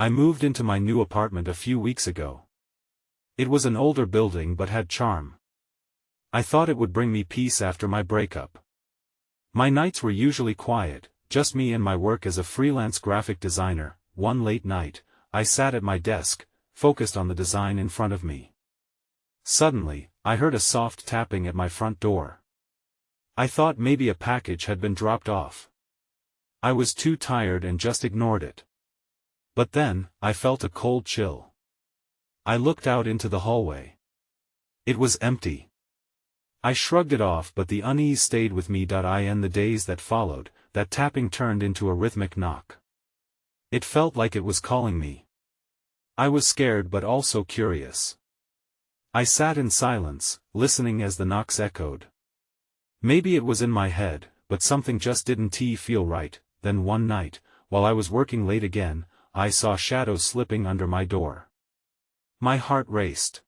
I moved into my new apartment a few weeks ago. It was an older building but had charm. I thought it would bring me peace after my breakup. My nights were usually quiet, just me and my work as a freelance graphic designer. One late night, I sat at my desk, focused on the design in front of me. Suddenly, I heard a soft tapping at my front door. I thought maybe a package had been dropped off. I was too tired and just ignored it. But then, I felt a cold chill. I looked out into the hallway. It was empty. I shrugged it off, but the unease stayed with me. In the days that followed, that tapping turned into a rhythmic knock. It felt like it was calling me. I was scared but also curious. I sat in silence, listening as the knocks echoed. Maybe it was in my head, but something just didn't feel right. Then one night, while I was working late again, I saw shadows slipping under my door. My heart raced.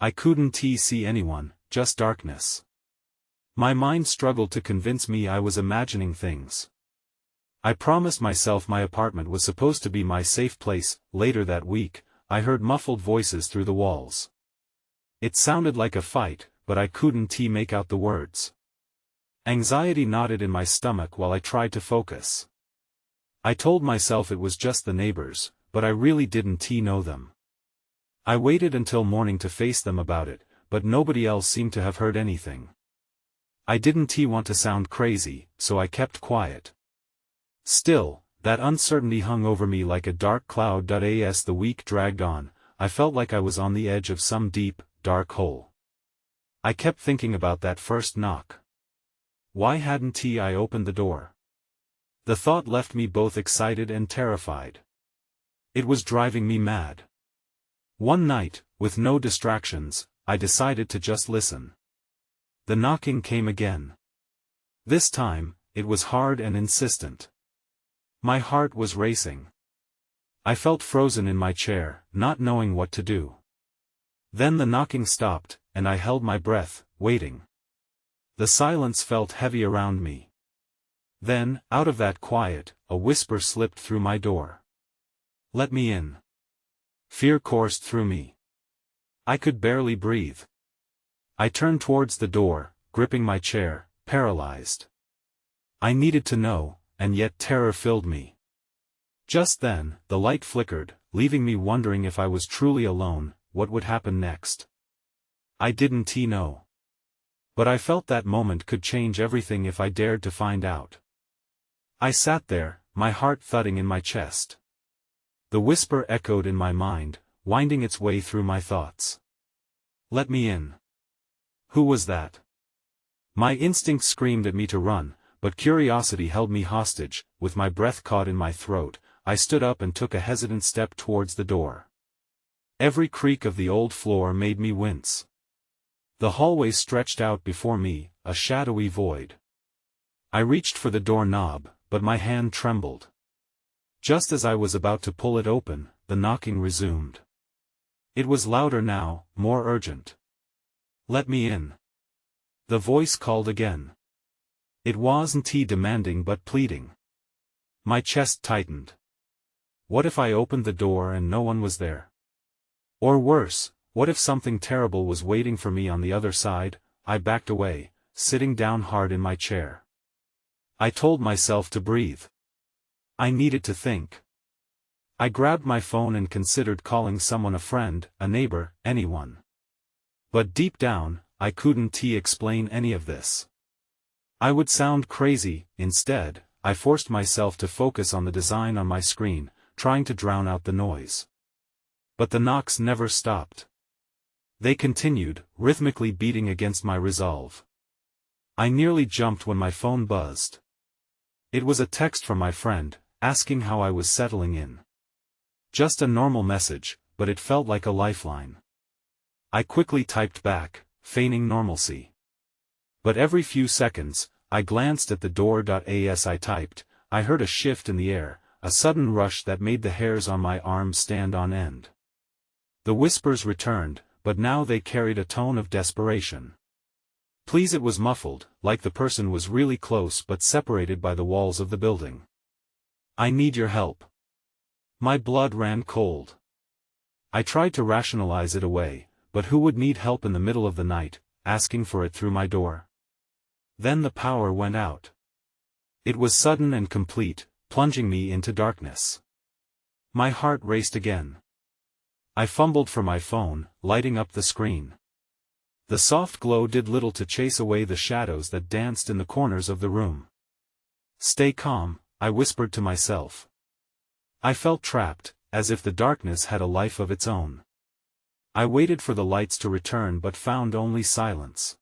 I couldn't see anyone, just darkness. My mind struggled to convince me I was imagining things. I promised myself my apartment was supposed to be my safe place. Later that week, I heard muffled voices through the walls. It sounded like a fight, but I couldn't make out the words. Anxiety knotted in my stomach while I tried to focus. I told myself it was just the neighbors, but I really didn't know them. I waited until morning to face them about it, but nobody else seemed to have heard anything. I didn't want to sound crazy, so I kept quiet. Still, that uncertainty hung over me like a dark cloud. As the week dragged on, I felt like I was on the edge of some deep, dark hole. I kept thinking about that first knock. Why hadn't I opened the door? The thought left me both excited and terrified. It was driving me mad. One night, with no distractions, I decided to just listen. The knocking came again. This time, it was hard and insistent. My heart was racing. I felt frozen in my chair, not knowing what to do. Then the knocking stopped, and I held my breath, waiting. The silence felt heavy around me. Then, out of that quiet, a whisper slipped through my door. "Let me in." Fear coursed through me. I could barely breathe. I turned towards the door, gripping my chair, paralyzed. I needed to know, and yet terror filled me. Just then, the light flickered, leaving me wondering if I was truly alone. What would happen next? I didn't know. But I felt that moment could change everything if I dared to find out. I sat there, my heart thudding in my chest. The whisper echoed in my mind, winding its way through my thoughts. "Let me in." Who was that? My instinct screamed at me to run, but curiosity held me hostage. With my breath caught in my throat, I stood up and took a hesitant step towards the door. Every creak of the old floor made me wince. The hallway stretched out before me, a shadowy void. I reached for the doorknob, but my hand trembled. Just as I was about to pull it open, the knocking resumed. It was louder now, more urgent. "Let me in." The voice called again. It wasn't demanding but pleading. My chest tightened. What if I opened the door and no one was there? Or worse, what if something terrible was waiting for me on the other side? I backed away, sitting down hard in my chair. I told myself to breathe. I needed to think. I grabbed my phone and considered calling someone, a friend, a neighbor, anyone. But deep down, I couldn't explain any of this. I would sound crazy. Instead, I forced myself to focus on the design on my screen, trying to drown out the noise. But the knocks never stopped. They continued, rhythmically beating against my resolve. I nearly jumped when my phone buzzed. It was a text from my friend, asking how I was settling in. Just a normal message, but it felt like a lifeline. I quickly typed back, feigning normalcy. But every few seconds, I glanced at the door. As I typed, I heard a shift in the air, a sudden rush that made the hairs on my arms stand on end. The whispers returned, but now they carried a tone of desperation. Please, it was muffled, like the person was really close but separated by the walls of the building. I need your help. My blood ran cold. I tried to rationalize it away, but who would need help in the middle of the night, asking for it through my door? Then the power went out. It was sudden and complete, plunging me into darkness. My heart raced again. I fumbled for my phone, lighting up the screen. The soft glow did little to chase away the shadows that danced in the corners of the room. "Stay calm," I whispered to myself. I felt trapped, as if the darkness had a life of its own. I waited for the lights to return but found only silence.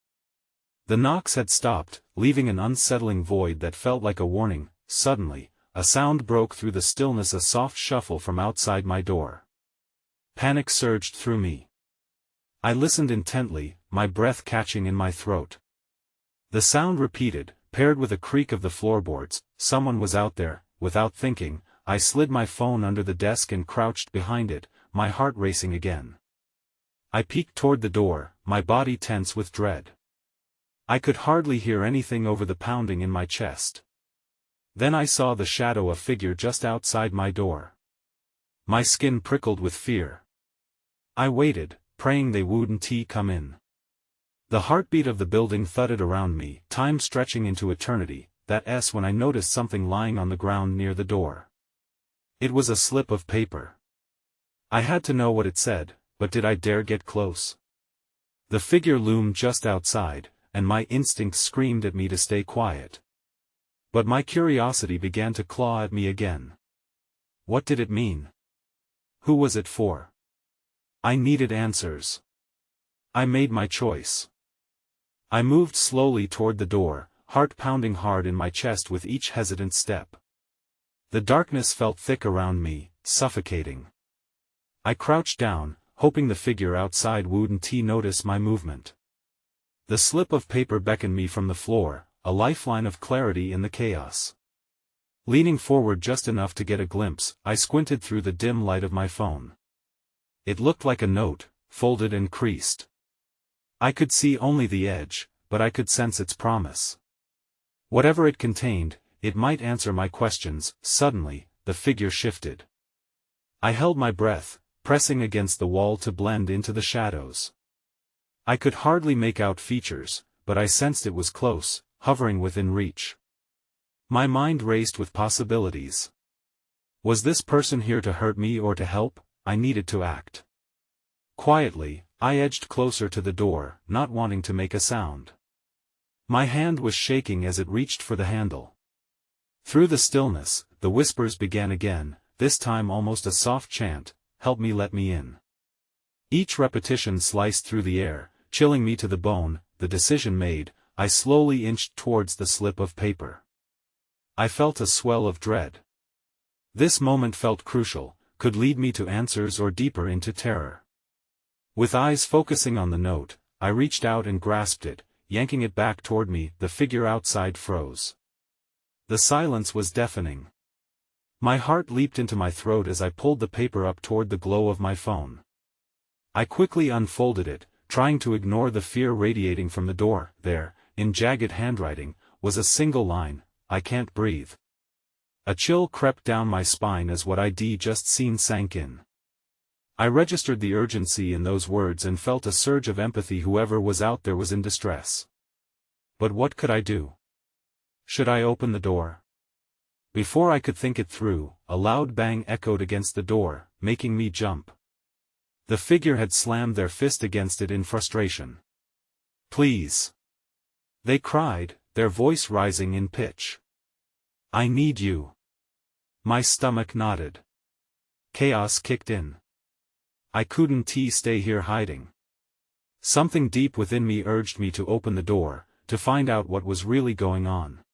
The knocks had stopped, leaving an unsettling void that felt like a warning. Suddenly, a sound broke through the stillness, a soft shuffle from outside my door. Panic surged through me. I listened intently, my breath catching in my throat. The sound repeated, paired with a creak of the floorboards. Someone was out there. Without thinking, I slid my phone under the desk and crouched behind it, my heart racing again. I peeked toward the door, my body tense with dread. I could hardly hear anything over the pounding in my chest. Then I saw the shadow of a figure just outside my door. My skin prickled with fear. I waited, praying they wouldn't come in. The heartbeat of the building thudded around me, time stretching into eternity. That's when I noticed something lying on the ground near the door. It was a slip of paper. I had to know what it said, but did I dare get close? The figure loomed just outside, and my instincts screamed at me to stay quiet. But my curiosity began to claw at me again. What did it mean? Who was it for? I needed answers. I made my choice. I moved slowly toward the door, heart pounding hard in my chest with each hesitant step. The darkness felt thick around me, suffocating. I crouched down, hoping the figure outside wouldn't notice my movement. The slip of paper beckoned me from the floor, a lifeline of clarity in the chaos. Leaning forward just enough to get a glimpse, I squinted through the dim light of my phone. It looked like a note, folded and creased. I could see only the edge, but I could sense its promise. Whatever it contained, it might answer my questions. Suddenly, the figure shifted. I held my breath, pressing against the wall to blend into the shadows. I could hardly make out features, but I sensed it was close, hovering within reach. My mind raced with possibilities. Was this person here to hurt me or to help? I needed to act. Quietly, I edged closer to the door, not wanting to make a sound. My hand was shaking as it reached for the handle. Through the stillness, the whispers began again, this time almost a soft chant, "Help me, let me in." Each repetition sliced through the air, chilling me to the bone. The decision made, I slowly inched towards the slip of paper. I felt a swell of dread. This moment felt crucial, could lead me to answers or deeper into terror. With eyes focusing on the note, I reached out and grasped it, yanking it back toward me. The figure outside froze. The silence was deafening. My heart leaped into my throat as I pulled the paper up toward the glow of my phone. I quickly unfolded it, trying to ignore the fear radiating from the door. There, in jagged handwriting, was a single line, "I can't breathe." A chill crept down my spine as what I'd just seen sank in. I registered the urgency in those words and felt a surge of empathy. Whoever was out there was in distress. But what could I do? Should I open the door? Before I could think it through, a loud bang echoed against the door, making me jump. The figure had slammed their fist against it in frustration. "Please!" they cried, their voice rising in pitch. "I need you." My stomach knotted. Chaos kicked in. I couldn't stay here hiding. Something deep within me urged me to open the door, to find out what was really going on.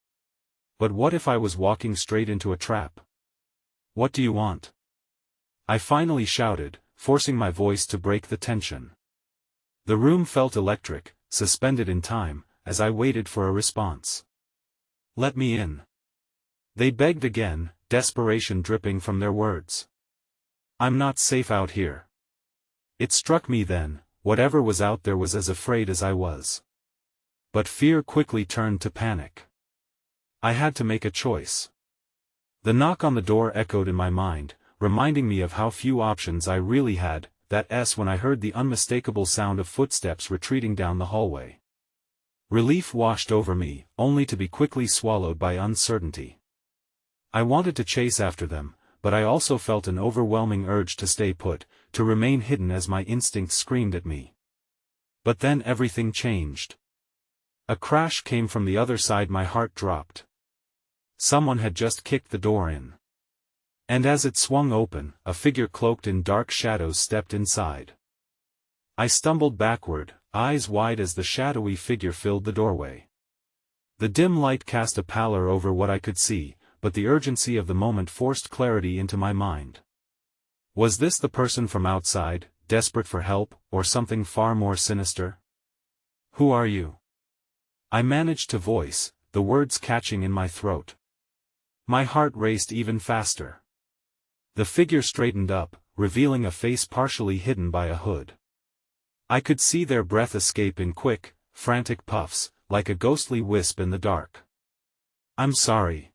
But what if I was walking straight into a trap? "What do you want?" I finally shouted, forcing my voice to break the tension. The room felt electric, suspended in time, as I waited for a response. "Let me in." They begged again, desperation dripping from their words. "I'm not safe out here." It struck me then, whatever was out there was as afraid as I was. But fear quickly turned to panic. I had to make a choice. The knock on the door echoed in my mind, reminding me of how few options I really had. When I heard the unmistakable sound of footsteps retreating down the hallway. Relief washed over me, only to be quickly swallowed by uncertainty. I wanted to chase after them, but I also felt an overwhelming urge to stay put, to remain hidden as my instincts screamed at me. But then everything changed. A crash came from the other side. My heart dropped. Someone had just kicked the door in. And as it swung open, a figure cloaked in dark shadows stepped inside. I stumbled backward, eyes wide as the shadowy figure filled the doorway. The dim light cast a pallor over what I could see, but the urgency of the moment forced clarity into my mind. Was this the person from outside, desperate for help, or something far more sinister? "Who are you?" I managed to voice, the words catching in my throat. My heart raced even faster. The figure straightened up, revealing a face partially hidden by a hood. I could see their breath escape in quick, frantic puffs, like a ghostly wisp in the dark. "I'm sorry.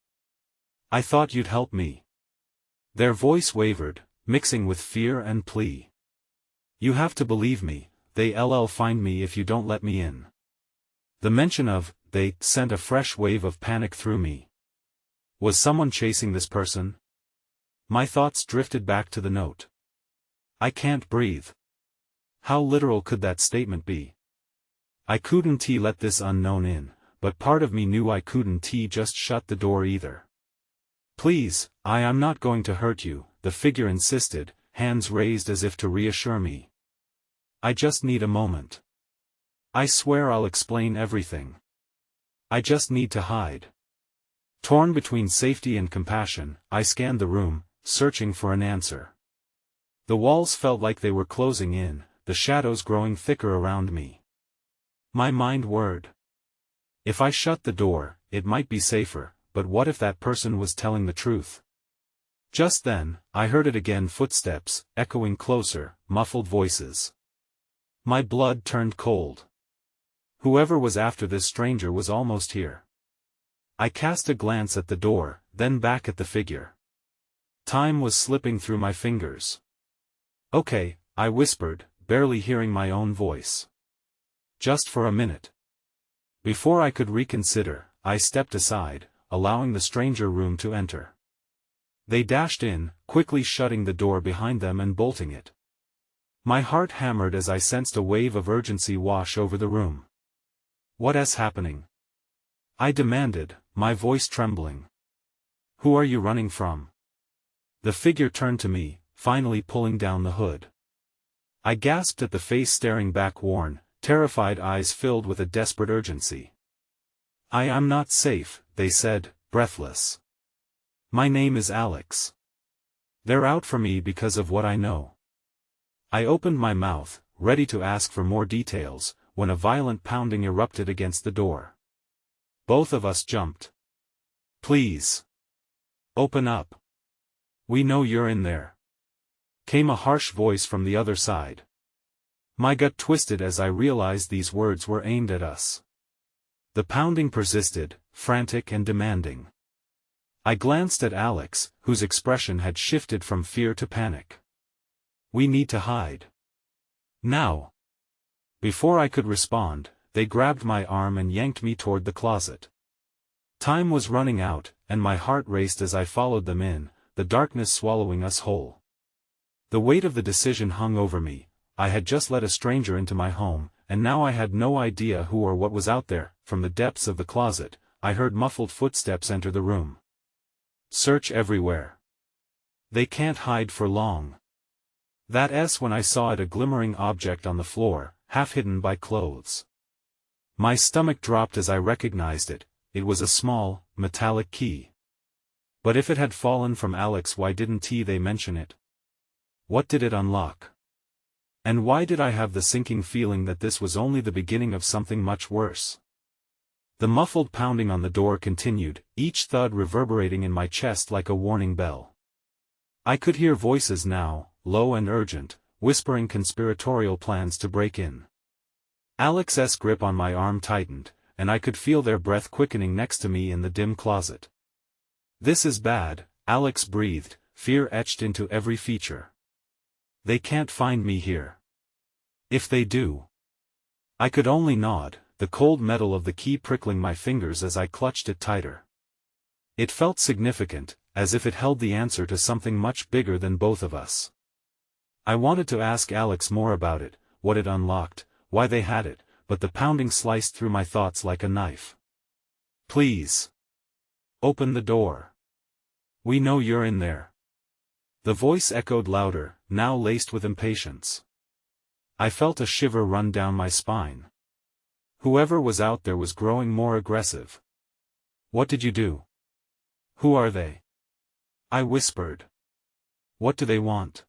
I thought you'd help me." Their voice wavered, mixing with fear and plea. "You have to believe me, they'll find me if you don't let me in." The mention of "they" sent a fresh wave of panic through me. Was someone chasing this person? My thoughts drifted back to the note. "I can't breathe." How literal could that statement be? I couldn't let this unknown in, but part of me knew I couldn't just shut the door either. "Please, I'm not going to hurt you," the figure insisted, hands raised as if to reassure me. "I just need a moment. I swear I'll explain everything. I just need to hide." Torn between safety and compassion, I scanned the room, searching for an answer. The walls felt like they were closing in, the shadows growing thicker around me. My mind whirred. If I shut the door, it might be safer, but what if that person was telling the truth? Just then, I heard it again, footsteps, echoing closer, muffled voices. My blood turned cold. Whoever was after this stranger was almost here. I cast a glance at the door, then back at the figure. Time was slipping through my fingers. "Okay," I whispered, barely hearing my own voice. "Just for a minute." Before I could reconsider, I stepped aside, allowing the stranger room to enter. They dashed in, quickly shutting the door behind them and bolting it. My heart hammered as I sensed a wave of urgency wash over the room. "What's happening?" I demanded, my voice trembling. "Who are you running from?" The figure turned to me, finally pulling down the hood. I gasped at the face staring back, worn, terrified eyes filled with a desperate urgency. "I'm not safe," they said, breathless. "My name is Alex. They're out for me because of what I know." I opened my mouth, ready to ask for more details, when a violent pounding erupted against the door. Both of us jumped. "Please. Open up. We know you're in there," came a harsh voice from the other side. My gut twisted as I realized these words were aimed at us. The pounding persisted, frantic and demanding. I glanced at Alex, whose expression had shifted from fear to panic. "We need to hide. Now." Before I could respond, they grabbed my arm and yanked me toward the closet. Time was running out, and my heart raced as I followed them in, the darkness swallowing us whole. The weight of the decision hung over me. I had just let a stranger into my home, and now I had no idea who or what was out there. From the depths of the closet, I heard muffled footsteps enter the room. "Search everywhere. They can't hide for long." That's when I saw it, a glimmering object on the floor, half hidden by clothes. My stomach dropped as I recognized it. It was a small, metallic key. But if it had fallen from Alex, why didn't they mention it? What did it unlock? And why did I have the sinking feeling that this was only the beginning of something much worse? The muffled pounding on the door continued, each thud reverberating in my chest like a warning bell. I could hear voices now, low and urgent, whispering conspiratorial plans to break in. Alex's grip on my arm tightened, and I could feel their breath quickening next to me in the dim closet. "This is bad," Alex breathed, fear etched into every feature. They can't find me here. If they do. I could only nod, the cold metal of the key prickling my fingers as I clutched it tighter. It felt significant, as if it held the answer to something much bigger than both of us. I wanted to ask Alex more about it, what it unlocked, why they had it, but the pounding sliced through my thoughts like a knife. Please. Open the door. We know you're in there. The voice echoed louder, now laced with impatience. I felt a shiver run down my spine. Whoever was out there was growing more aggressive. What did you do? Who are they? I whispered. What do they want?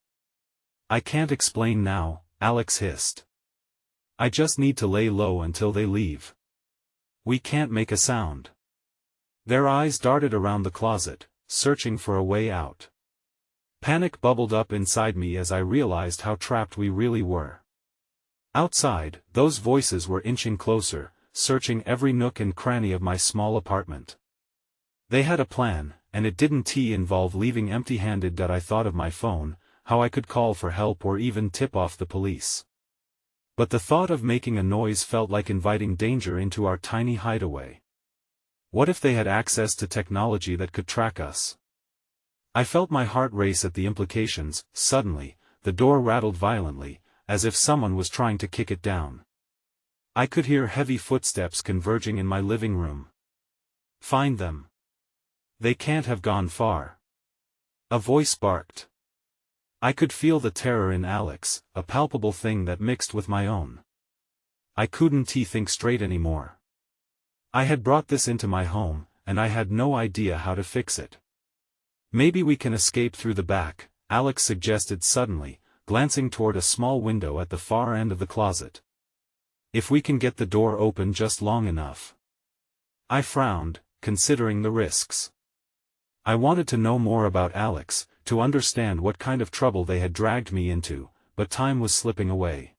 I can't explain now, Alex hissed. I just need to lay low until they leave. We can't make a sound. Their eyes darted around the closet, searching for a way out. Panic bubbled up inside me as I realized how trapped we really were. Outside, those voices were inching closer, searching every nook and cranny of my small apartment. They had a plan, and it didn't involve leaving empty-handed. I thought of my phone, how I could call for help or even tip off the police. But the thought of making a noise felt like inviting danger into our tiny hideaway. What if they had access to technology that could track us? I felt my heart race at the implications. Suddenly, the door rattled violently, as if someone was trying to kick it down. I could hear heavy footsteps converging in my living room. Find them. They can't have gone far. A voice barked. I could feel the terror in Alex, a palpable thing that mixed with my own. I couldn't think straight anymore. I had brought this into my home, and I had no idea how to fix it. Maybe we can escape through the back, Alex suggested suddenly, glancing toward a small window at the far end of the closet. If we can get the door open just long enough. I frowned, considering the risks. I wanted to know more about Alex, to understand what kind of trouble they had dragged me into, but time was slipping away.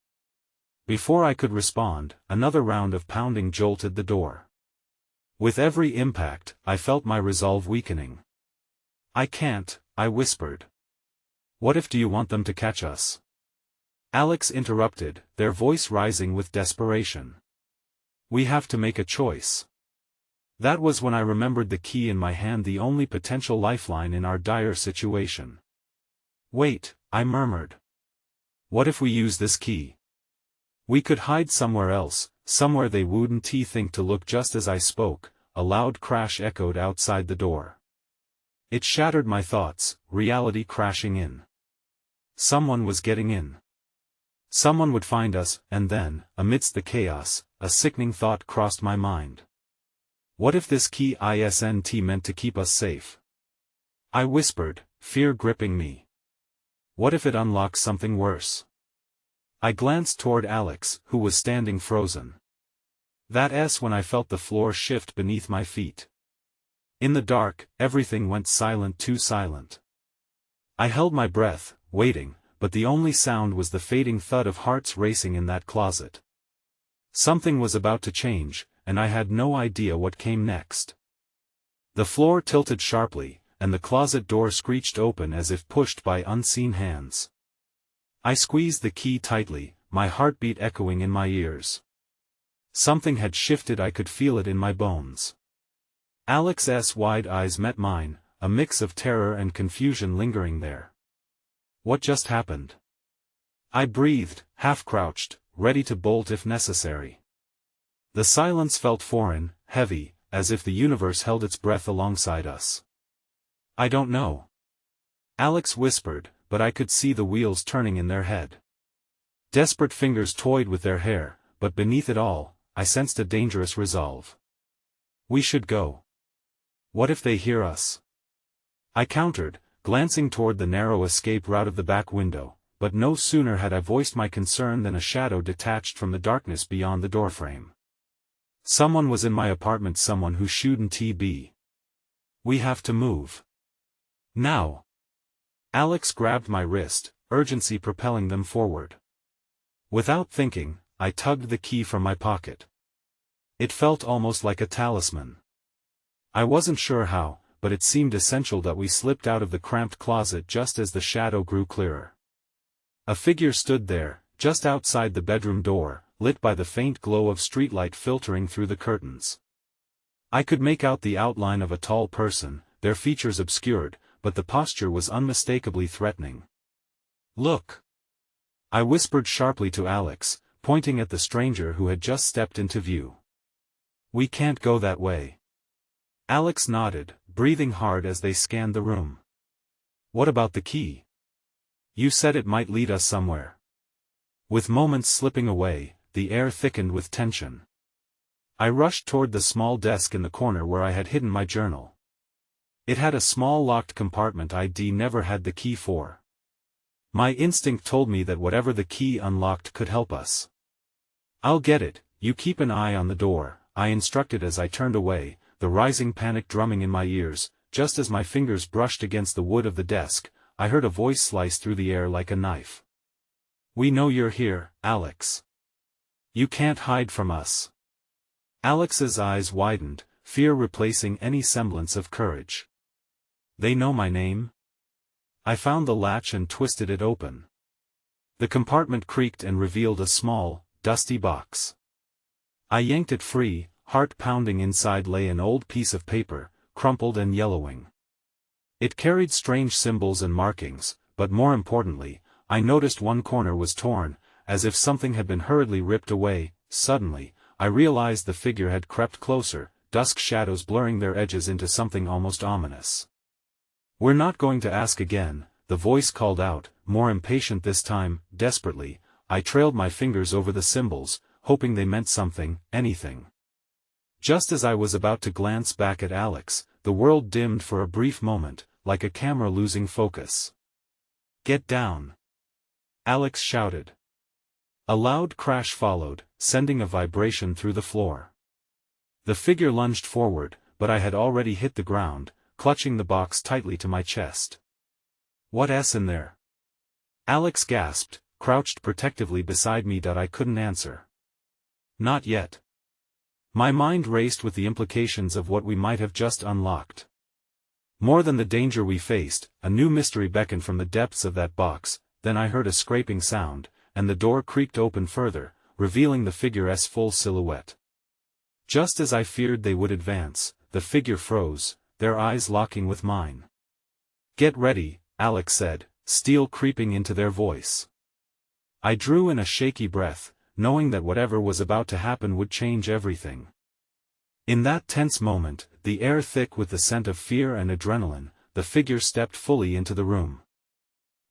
Before I could respond, another round of pounding jolted the door. With every impact, I felt my resolve weakening. I can't, I whispered. What if do you want them to catch us? Alex interrupted, their voice rising with desperation. We have to make a choice. That was when I remembered the key in my hand, the only potential lifeline in our dire situation. Wait, I murmured. What if we use this key? We could hide somewhere else, somewhere they wouldn't think to look. Just as I spoke, a loud crash echoed outside the door. It shattered my thoughts, reality crashing in. Someone was getting in. Someone would find us, and then, amidst the chaos, a sickening thought crossed my mind. What if this key isn't meant to keep us safe? I whispered, fear gripping me. What if it unlocks something worse? I glanced toward Alex, who was standing frozen. That's when I felt the floor shift beneath my feet. In the dark, everything went silent, too silent. I held my breath, waiting, but the only sound was the fading thud of hearts racing in that closet. Something was about to change, and I had no idea what came next. The floor tilted sharply, and the closet door screeched open as if pushed by unseen hands. I squeezed the key tightly, my heartbeat echoing in my ears. Something had shifted, I could feel it in my bones. Alex's wide eyes met mine, a mix of terror and confusion lingering there. What just happened? I breathed, half-crouched, ready to bolt if necessary. The silence felt foreign, heavy, as if the universe held its breath alongside us. I don't know. Alex whispered, but I could see the wheels turning in their head. Desperate fingers toyed with their hair, but beneath it all, I sensed a dangerous resolve. We should go. What if they hear us? I countered, glancing toward the narrow escape route of the back window, but no sooner had I voiced my concern than a shadow detached from the darkness beyond the doorframe. Someone was in my apartment, someone who shouldn't be. We have to move. Now. Alex grabbed my wrist, urgency propelling them forward. Without thinking, I tugged the key from my pocket. It felt almost like a talisman. I wasn't sure how, but it seemed essential that we slipped out of the cramped closet just as the shadow grew clearer. A figure stood there, just outside the bedroom door, lit by the faint glow of streetlight filtering through the curtains. I could make out the outline of a tall person, their features obscured, but the posture was unmistakably threatening. "Look!" I whispered sharply to Alex, pointing at the stranger who had just stepped into view. "We can't go that way." Alex nodded, breathing hard as they scanned the room. "What about the key? You said it might lead us somewhere." With moments slipping away, the air thickened with tension. I rushed toward the small desk in the corner where I had hidden my journal. It had a small locked compartment I'd never had the key for. My instinct told me that whatever the key unlocked could help us. "I'll get it, you keep an eye on the door," I instructed as I turned away, the rising panic drumming in my ears. Just as my fingers brushed against the wood of the desk, I heard a voice slice through the air like a knife. "We know you're here, Alex. You can't hide from us." Alex's eyes widened, fear replacing any semblance of courage. "They know my name?" I found the latch and twisted it open. The compartment creaked and revealed a small, dusty box. I yanked it free, heart pounding. Inside lay an old piece of paper, crumpled and yellowing. It carried strange symbols and markings, but more importantly, I noticed one corner was torn, as if something had been hurriedly ripped away. Suddenly, I realized the figure had crept closer, dusk shadows blurring their edges into something almost ominous. "We're not going to ask again," the voice called out, more impatient this time. Desperately, I trailed my fingers over the symbols, hoping they meant something, anything. Just as I was about to glance back at Alex, the world dimmed for a brief moment, like a camera losing focus. "Get down!" Alex shouted. A loud crash followed, sending a vibration through the floor. The figure lunged forward, but I had already hit the ground, clutching the box tightly to my chest. "What's in there?" Alex gasped, crouched protectively beside me. I couldn't answer. "Not yet." My mind raced with the implications of what we might have just unlocked. More than the danger we faced, a new mystery beckoned from the depths of that box. Then I heard a scraping sound, and the door creaked open further, revealing the figure's full silhouette. Just as I feared they would advance, the figure froze, their eyes locking with mine. "Get ready," Alex said, steel creeping into their voice. I drew in a shaky breath, knowing that whatever was about to happen would change everything. In that tense moment, the air thick with the scent of fear and adrenaline, the figure stepped fully into the room.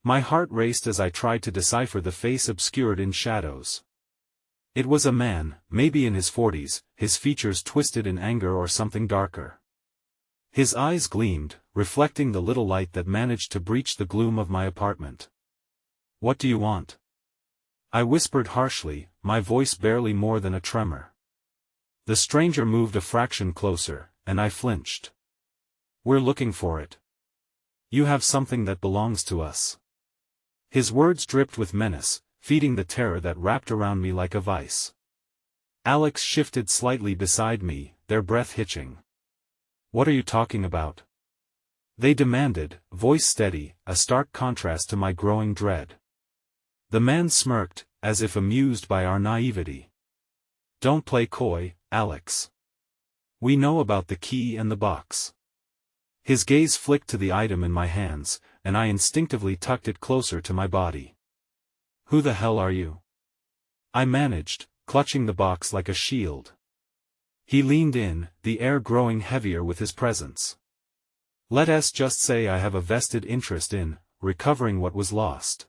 My heart raced as I tried to decipher the face obscured in shadows. It was a man, maybe in his 40s, his features twisted in anger or something darker. His eyes gleamed, reflecting the little light that managed to breach the gloom of my apartment. "What do you want?" I whispered harshly, my voice barely more than a tremor. The stranger moved a fraction closer, and I flinched. "We're looking for it. You have something that belongs to us." His words dripped with menace, feeding the terror that wrapped around me like a vice. Alex shifted slightly beside me, their breath hitching. "What are you talking about?" they demanded, voice steady, a stark contrast to my growing dread. The man smirked, as if amused by our naivety. "Don't play coy, Alex. We know about the key and the box." His gaze flicked to the item in my hands, and I instinctively tucked it closer to my body. "Who the hell are you?" I managed, clutching the box like a shield. He leaned in, the air growing heavier with his presence. "Let's just say I have a vested interest in recovering what was lost."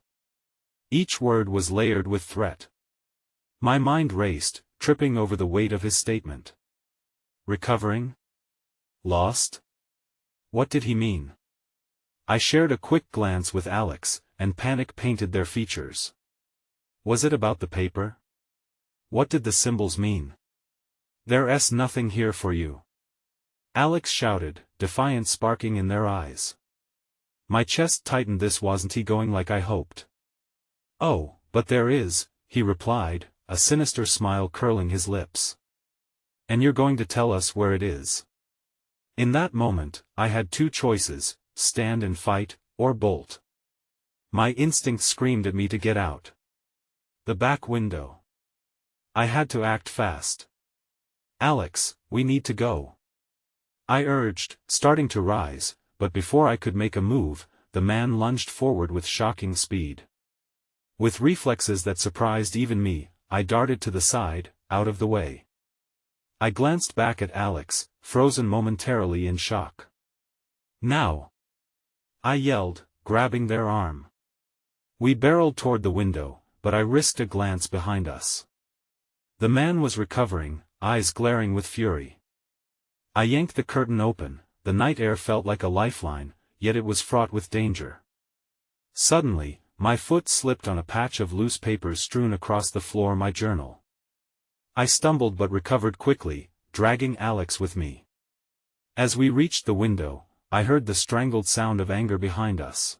Each word was layered with threat. My mind raced, tripping over the weight of his statement. Recovering? Lost? What did he mean? I shared a quick glance with Alex, and panic painted their features. Was it about the paper? What did the symbols mean? "There's nothing here for you," Alex shouted, defiance sparking in their eyes. My chest tightened. This wasn't he going like I hoped. "Oh, but there is," he replied, a sinister smile curling his lips. "And you're going to tell us where it is?" In that moment, I had two choices: stand and fight, or bolt. My instinct screamed at me to get out. The back window. I had to act fast. "Alex, we need to go," I urged, starting to rise, but before I could make a move, the man lunged forward with shocking speed. With reflexes that surprised even me, I darted to the side, out of the way. I glanced back at Alex, frozen momentarily in shock. "Now!" I yelled, grabbing their arm. We barreled toward the window, but I risked a glance behind us. The man was recovering, eyes glaring with fury. I yanked the curtain open. The night air felt like a lifeline, yet it was fraught with danger. Suddenly, my foot slipped on a patch of loose papers strewn across the floor, my journal. I stumbled but recovered quickly, dragging Alex with me. As we reached the window, I heard the strangled sound of anger behind us.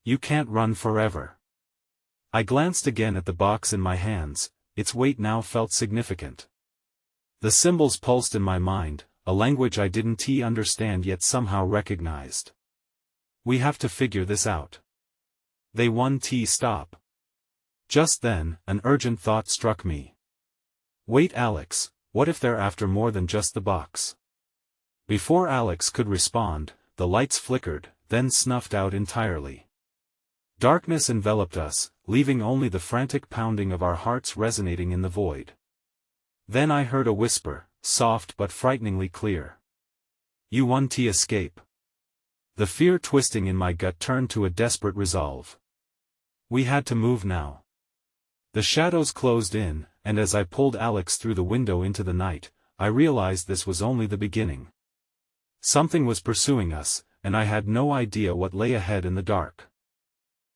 "You can't run forever." I glanced again at the box in my hands. Its weight now felt significant. The symbols pulsed in my mind, a language I didn't understand yet somehow recognized. "We have to figure this out." They won. Stop. Just then, an urgent thought struck me. "Wait, Alex, what if they're after more than just the box?" Before Alex could respond, the lights flickered, then snuffed out entirely. Darkness enveloped us, leaving only the frantic pounding of our hearts resonating in the void. Then I heard a whisper, soft but frighteningly clear. "You want to escape." The fear twisting in my gut turned to a desperate resolve. We had to move now. The shadows closed in, and as I pulled Alex through the window into the night, I realized this was only the beginning. Something was pursuing us, and I had no idea what lay ahead in the dark.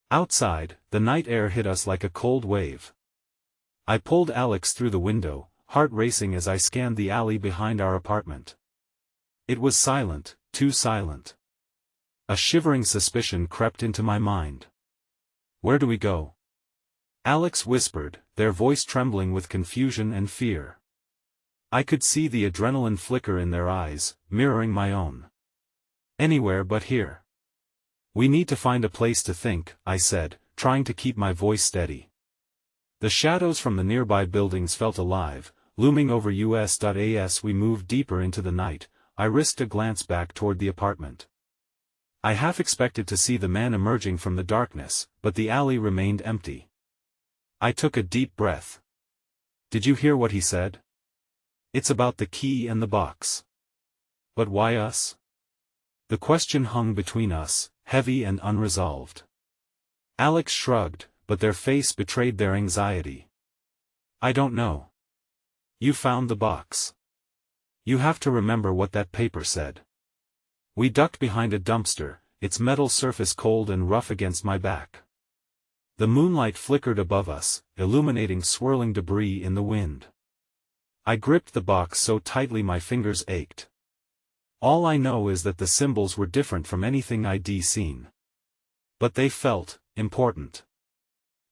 Outside, the night air hit us like a cold wave. I pulled Alex through the window, heart racing as I scanned the alley behind our apartment. It was silent, too silent. A shivering suspicion crept into my mind. "Where do we go?" Alex whispered, their voice trembling with confusion and fear. I could see the adrenaline flicker in their eyes, mirroring my own. "Anywhere but here." "We need to find a place to think," I said, trying to keep my voice steady. The shadows from the nearby buildings felt alive, looming over us. As we moved deeper into the night, I risked a glance back toward the apartment. I half expected to see the man emerging from the darkness, but the alley remained empty. I took a deep breath. "Did you hear what he said? It's about the key and the box." "But why us?" The question hung between us, heavy and unresolved. Alex shrugged, but their face betrayed their anxiety. "I don't know. You found the box. You have to remember what that paper said." We ducked behind a dumpster, its metal surface cold and rough against my back. The moonlight flickered above us, illuminating swirling debris in the wind. I gripped the box so tightly my fingers ached. All I know is that the symbols were different from anything I'd seen. But they felt important.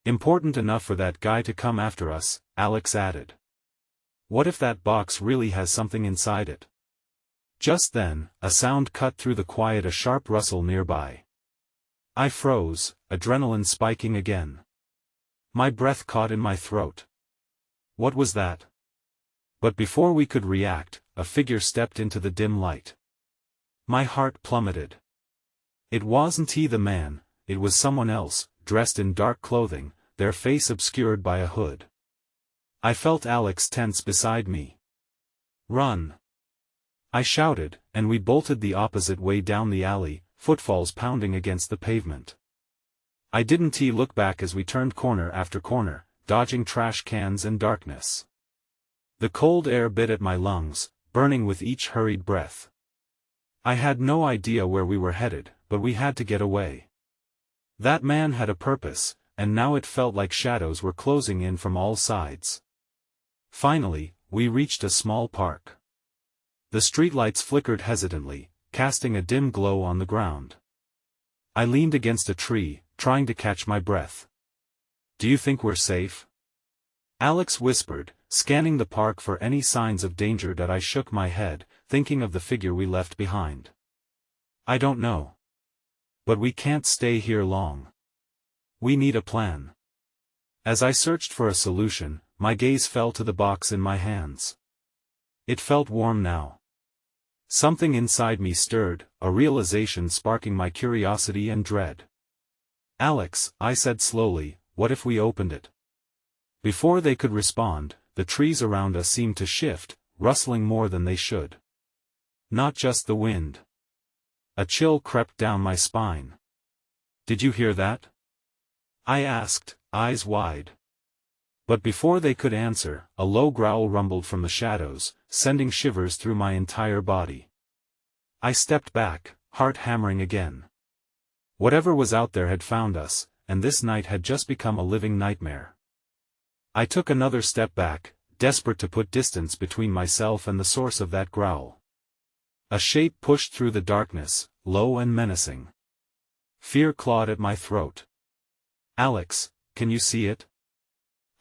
"Important enough for that guy to come after us," Alex added. "What if that box really has something inside it?" Just then, a sound cut through the quiet, a sharp rustle nearby. I froze, adrenaline spiking again. My breath caught in my throat. What was that? But before we could react, a figure stepped into the dim light. My heart plummeted. It wasn't the man, it was someone else, dressed in dark clothing, their face obscured by a hood. I felt Alex tense beside me. "Run!" I shouted, and we bolted the opposite way down the alley, footfalls pounding against the pavement. I didn't look back as we turned corner after corner, dodging trash cans and darkness. The cold air bit at my lungs, burning with each hurried breath. I had no idea where we were headed, but we had to get away. That man had a purpose, and now it felt like shadows were closing in from all sides. Finally, we reached a small park. The streetlights flickered hesitantly, casting a dim glow on the ground. I leaned against a tree, trying to catch my breath. "Do you think we're safe?" Alex whispered, scanning the park for any signs of danger. I shook my head, thinking of the figure we left behind. I don't know. But we can't stay here long. We need a plan. As I searched for a solution, my gaze fell to the box in my hands. It felt warm now. Something inside me stirred, a realization sparking my curiosity and dread. "Alex," I said slowly, "what if we opened it?" Before they could respond, the trees around us seemed to shift, rustling more than they should. Not just the wind. A chill crept down my spine. "Did you hear that?" I asked, eyes wide. But before they could answer, a low growl rumbled from the shadows, sending shivers through my entire body. I stepped back, heart hammering again. Whatever was out there had found us, and this night had just become a living nightmare. I took another step back, desperate to put distance between myself and the source of that growl. A shape pushed through the darkness, low and menacing. Fear clawed at my throat. "Alex, can you see it?"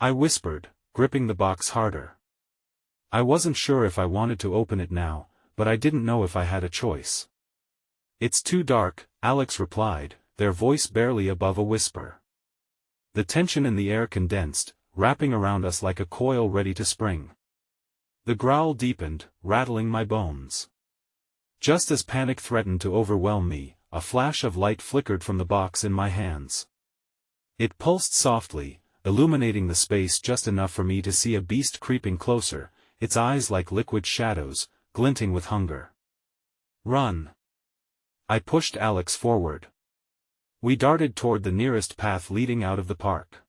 I whispered, gripping the box harder. I wasn't sure if I wanted to open it now, but I didn't know if I had a choice. "It's too dark," Alex replied, their voice barely above a whisper. The tension in the air condensed, wrapping around us like a coil ready to spring. The growl deepened, rattling my bones. Just as panic threatened to overwhelm me, a flash of light flickered from the box in my hands. It pulsed softly, illuminating the space just enough for me to see a beast creeping closer, its eyes like liquid shadows, glinting with hunger. "Run!" I pushed Alex forward. We darted toward the nearest path leading out of the park.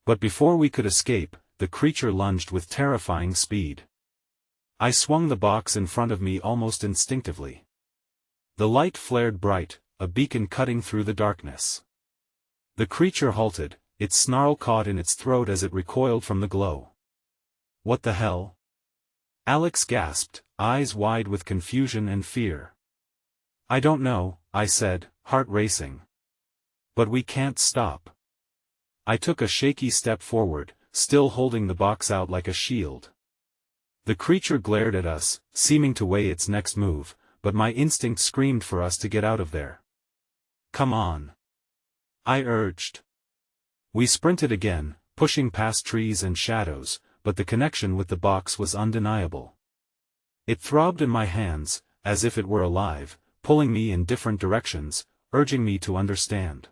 But before we could escape, the creature lunged with terrifying speed. I swung the box in front of me almost instinctively. The light flared bright, a beacon cutting through the darkness. The creature halted, its snarl caught in its throat as it recoiled from the glow. "What the hell?" Alex gasped, eyes wide with confusion and fear. "I don't know," I said, heart racing. "But we can't stop." I took a shaky step forward, still holding the box out like a shield. The creature glared at us, seeming to weigh its next move, but my instinct screamed for us to get out of there. "Come on," I urged. We sprinted again, pushing past trees and shadows, but the connection with the box was undeniable. It throbbed in my hands, as if it were alive, pulling me in different directions, urging me to understand.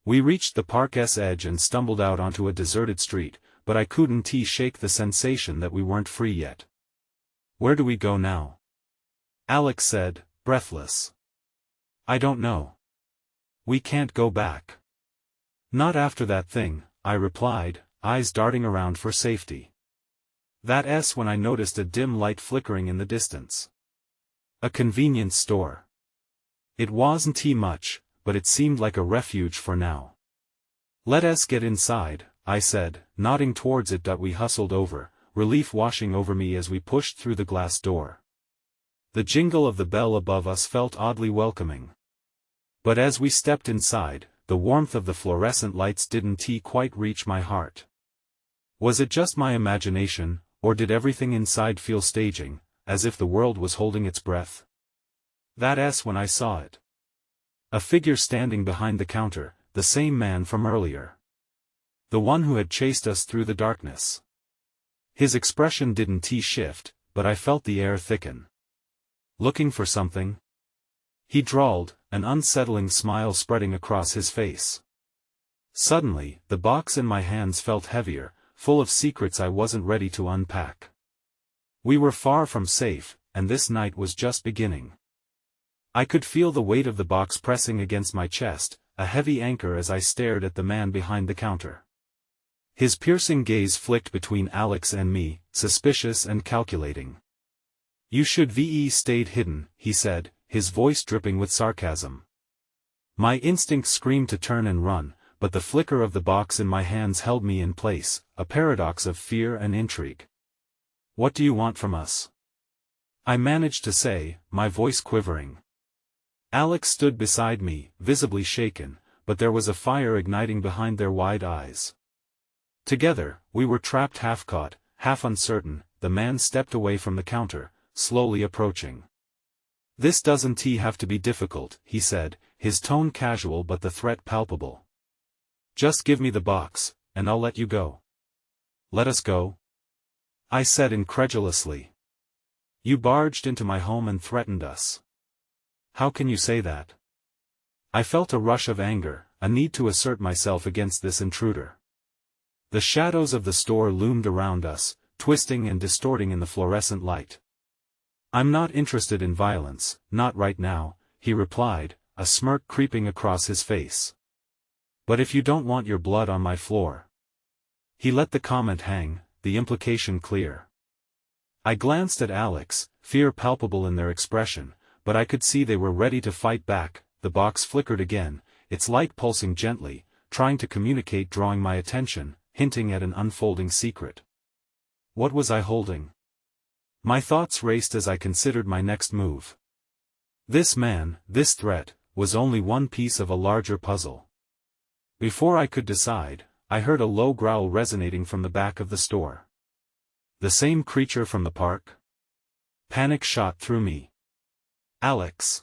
We reached the park's edge and stumbled out onto a deserted street, but I couldn't shake the sensation that we weren't free yet. "Where do we go now?" Alex said, breathless. "I don't know. We can't go back." "Not after that thing," I replied, eyes darting around for safety. That's when I noticed a dim light flickering in the distance. A convenience store. It wasn't much, but it seemed like a refuge for now. "Let us get inside," I said, nodding towards it. We hustled over, relief washing over me as we pushed through the glass door. The jingle of the bell above us felt oddly welcoming. But as we stepped inside, the warmth of the fluorescent lights didn't quite reach my heart. Was it just my imagination, or did everything inside feel staging, as if the world was holding its breath? That's when I saw it. A figure standing behind the counter, the same man from earlier. The one who had chased us through the darkness. His expression didn't shift, but I felt the air thicken. "Looking for something?" he drawled, an unsettling smile spreading across his face. Suddenly, the box in my hands felt heavier, full of secrets I wasn't ready to unpack. We were far from safe, and this night was just beginning. I could feel the weight of the box pressing against my chest, a heavy anchor as I stared at the man behind the counter. His piercing gaze flicked between Alex and me, suspicious and calculating. "You should have stayed hidden," he said, his voice dripping with sarcasm. My instinct screamed to turn and run, but the flicker of the box in my hands held me in place, a paradox of fear and intrigue. "What do you want from us?" I managed to say, my voice quivering. Alex stood beside me, visibly shaken, but there was a fire igniting behind their wide eyes. Together, we were trapped, half caught, half uncertain. The man stepped away from the counter, slowly approaching. "This doesn't have to be difficult," he said, his tone casual but the threat palpable. "Just give me the box, and I'll let you go." "Let us go?" I said incredulously. "You barged into my home and threatened us. How can you say that?" I felt a rush of anger, a need to assert myself against this intruder. The shadows of the store loomed around us, twisting and distorting in the fluorescent light. "I'm not interested in violence, not right now," he replied, a smirk creeping across his face. "But if you don't want your blood on my floor." He let the comment hang, the implication clear. I glanced at Alex, fear palpable in their expression, but I could see they were ready to fight back. The box flickered again, its light pulsing gently, trying to communicate, drawing my attention, hinting at an unfolding secret. What was I holding? My thoughts raced as I considered my next move. This man, this threat, was only one piece of a larger puzzle. Before I could decide, I heard a low growl resonating from the back of the store. The same creature from the park? Panic shot through me. "Alex!"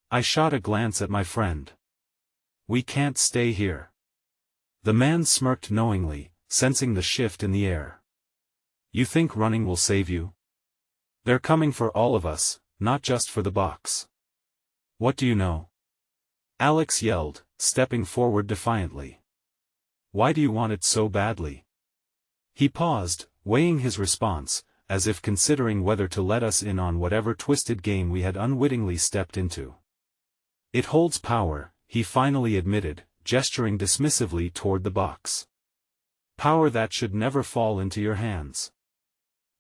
I shot a glance at my friend. "We can't stay here." The man smirked knowingly, sensing the shift in the air. "You think running will save you? They're coming for all of us, not just for the box." "What do you know?" Alex yelled, stepping forward defiantly. "Why do you want it so badly?" He paused, weighing his response, as if considering whether to let us in on whatever twisted game we had unwittingly stepped into. "It holds power," he finally admitted, gesturing dismissively toward the box. "Power that should never fall into your hands."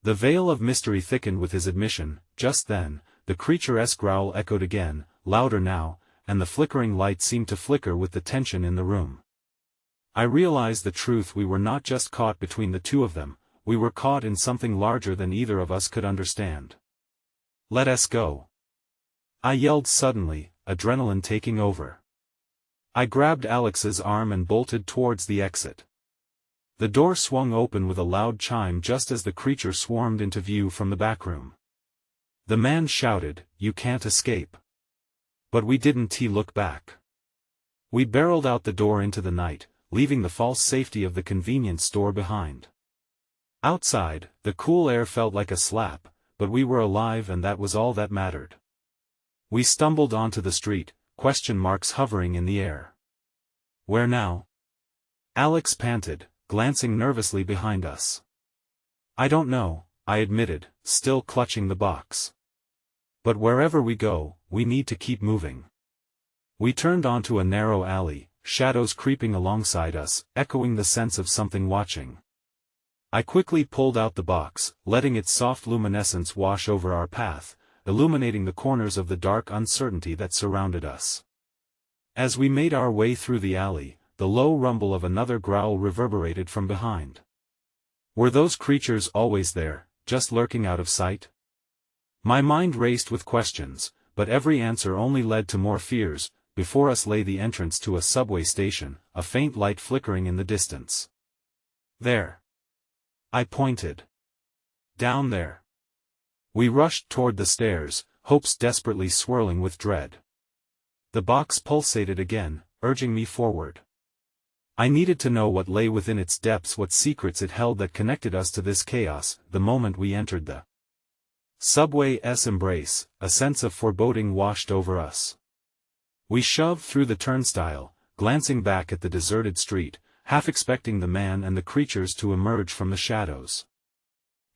The veil of mystery thickened with his admission. Just then, the creaturesque growl echoed again, louder now, and the flickering light seemed to flicker with the tension in the room. I realized the truth: we were not just caught between the two of them, we were caught in something larger than either of us could understand. "Let us go!" I yelled suddenly, adrenaline taking over. I grabbed Alex's arm and bolted towards the exit. The door swung open with a loud chime just as the creature swarmed into view from the back room. The man shouted, "You can't escape." But we didn't look back. We barreled out the door into the night, leaving the false safety of the convenience store behind. Outside, the cool air felt like a slap, but we were alive and that was all that mattered. We stumbled onto the street, question marks hovering in the air. "Where now?" Alex panted, glancing nervously behind us. "I don't know," I admitted, still clutching the box. "But wherever we go, we need to keep moving." We turned onto a narrow alley, shadows creeping alongside us, echoing the sense of something watching. I quickly pulled out the box, letting its soft luminescence wash over our path, illuminating the corners of the dark uncertainty that surrounded us. As we made our way through the alley, the low rumble of another growl reverberated from behind. Were those creatures always there, just lurking out of sight? My mind raced with questions, but every answer only led to more fears. Before us lay the entrance to a subway station, a faint light flickering in the distance. "There." I pointed. "Down there." We rushed toward the stairs, hopes desperately swirling with dread. The box pulsated again, urging me forward. I needed to know what lay within its depths, what secrets it held that connected us to this chaos. The moment we entered the subway's embrace, a sense of foreboding washed over us. We shoved through the turnstile, glancing back at the deserted street, half expecting the man and the creatures to emerge from the shadows.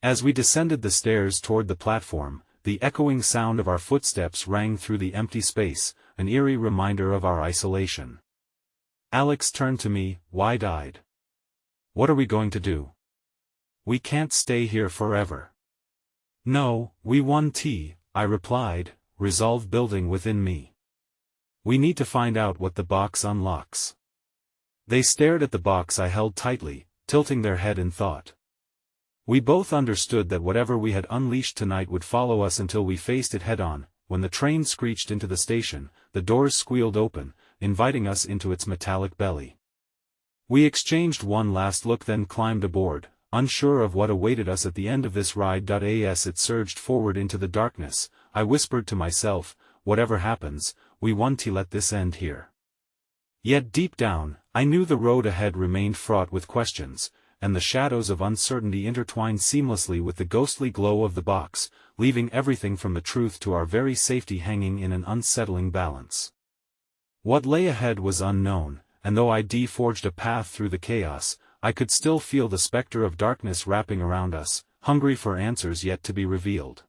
As we descended the stairs toward the platform, the echoing sound of our footsteps rang through the empty space, an eerie reminder of our isolation. Alex turned to me, wide-eyed. "What are we going to do? We can't stay here forever." "No, we won't," I replied, resolve building within me. "We need to find out what the box unlocks." They stared at the box I held tightly, tilting their head in thought. We both understood that whatever we had unleashed tonight would follow us until we faced it head-on. When the train screeched into the station, the doors squealed open, inviting us into its metallic belly. We exchanged one last look, then climbed aboard, unsure of what awaited us at the end of this ride. As it surged forward into the darkness, I whispered to myself, whatever happens, we want to let this end here. Yet deep down, I knew the road ahead remained fraught with questions, and the shadows of uncertainty intertwined seamlessly with the ghostly glow of the box, leaving everything from the truth to our very safety hanging in an unsettling balance. What lay ahead was unknown, and though I forged a path through the chaos, I could still feel the specter of darkness wrapping around us, hungry for answers yet to be revealed.